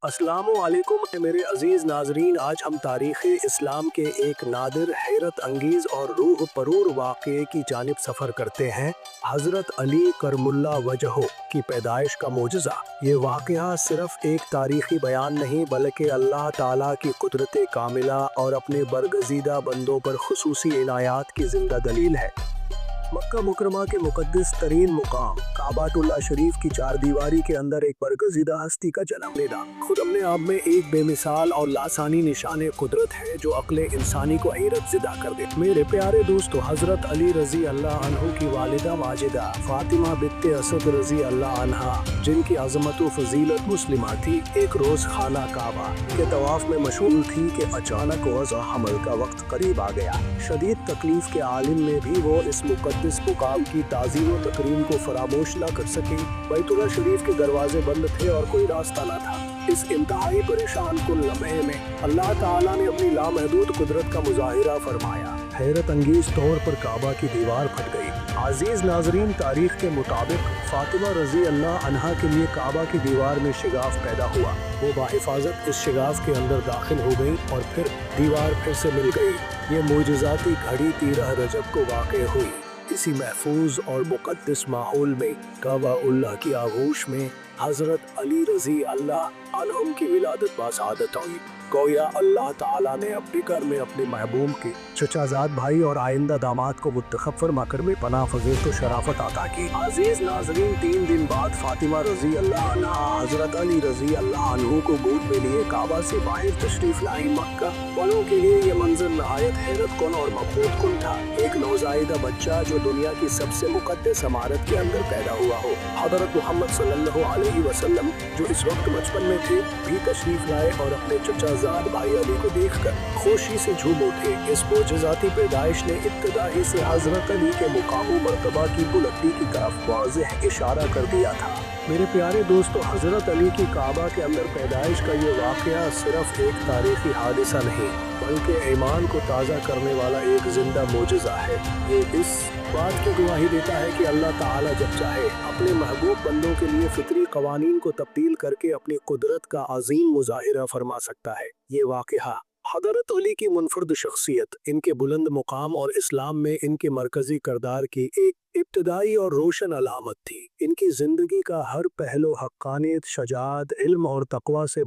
अस्सलामु अलैकुम मेरे अजीज नाजरीन। आज हम तारीख़ इस्लाम के एक नादिर, हैरत अंगीज़ और रूह परूर वाक़ये की जानिब सफ़र करते हैं। हज़रत अली करमुल्ला वजहो की पैदाइश का मोजज़ा। ये वाक़या सिर्फ़ एक तारीख़ी बयान नहीं बल्कि अल्लाह ताला की कुदरत कामिला और अपने बरगज़ीदा बंदों पर खुसूसी इनायात की ज़िंदा दलील है। मक्का मुकरमा के मुक़द्दस तरीन मुकाम काबातुल्लाह शरीफ की चार दीवारी के अंदर एक बरगज़ीदा हस्ती का जन्म लेना खुद अपने आप में एक बेमिसाल और लासानी निशान कुदरत है जो अक्ल इंसानी को हैरत ज़िदा कर दे। मेरे प्यारे दोस्तों, हज़रत अली रज़ी अल्लाह अन्हु की वालिदा माजिदा फ़ातिमा बिन्त असद रज़ी अल्लाह अन्हा, जिनकी अज़मत व फ़ज़ीलत मुस्लिमा थी, एक रोज़ खाना काबा के तवाफ़ में मशगूल थी कि अचानक वज़ा हमल का वक्त करीब आ गया। शदीद तकलीफ़ के आलिम में भी वो इस मुक़द्दस मुकाम की ताज़ीम व तकरीम को फरामोश न कर सके। बैतुल्लाह शरीफ के दरवाजे बंद थे और कोई रास्ता न था। इस इंतहाई परेशान कुल लम्हे में अल्लाह ताला ने अपनी लामहदूद कुदरत का मुज़ाहिरा फरमाया। हैरत अंगीज़ तौर पर काबा की दीवार फट गई। अजीज नाजरीन, तारीख के मुताबिक फातिमा रज़ी अल्लाह अन्हा के लिए काबा की दीवार में शिगाफ पैदा हुआ। वो बाहिफाजत इस शिगाफ के अंदर दाखिल हो गई और फिर दीवार फिर से मिल गई। ये मोजज़ाती घड़ी 13 रजब को वाक़ हुई। इसी महफूज और मुक़द्दस माहौल में काबा-उल्लाह की आगोश में हज़रत अली रज़ी अल्लाह अन्हुम की विलादत बासादत हुई। गोया अल्लाह ताला ने अपने घर में अपने महबूब के चचाजाद भाई और आइंदा दामाद को मुंतखब फरमाकर में पनाह फजीलत तो शराफत अता की। अजीज नाज़रीन, 3 दिन बाद फातिमा रज़ी अल्लाह अन्हा हज़रत अली रज़ी अल्लाह अन्हु को गोद में लिए काबा से बाहर तशरीफ लाई। मक्का वालों के लिए ये मंजर नहायत हैरत कुन और मबहूत कुन था। एक नौज़ायदा बच्चा जो दुनिया की सबसे मुक़द्दस इमारत के अंदर पैदा हुआ हो। हज़रत मोहम्मद सल्लल्लाहु अलैहि वसल्लम जो इस वक्त बचपन में थे भी तशरीफ लाए और अपने चचाजाद भाई अली को देखकर खुशी से झूम उठे। इस मोजज़ाती पैदाइश ने इब्तिदा ही से हज़रत अली के मुकाम मर्तबा की बुलंदी की तरफ वाज़ेह इशारा कर दिया था। मेरे प्यारे दोस्तों, हज़रत अली की काबा के अंदर पैदाइश का ये वाक़या सिर्फ एक तारीख़ी हादिसा नहीं बल्कि ईमान को ताज़ा करने वाला एक ज़िंदा मोजज़ा है। ये इस बात की गवाही देता है कि अल्लाह ताला जब चाहे अपने महबूब बंदों के लिए फितरी कवानीन को तब्दील करके अपनी कुदरत का अजीम मुज़ाहिरा फरमा सकता है। ये वाक़या हज़रत अली की मुनफरद शख्सियत, इनके बुलंद मुकाम और इस्लाम में इनके मरकज़ी किरदार की एक इब्तदाई और रोशन अलामत थी। इनकी ज़िंदगी का हर पहलू हक़्क़ानियत, शजाअत, इल्म और तक़वा से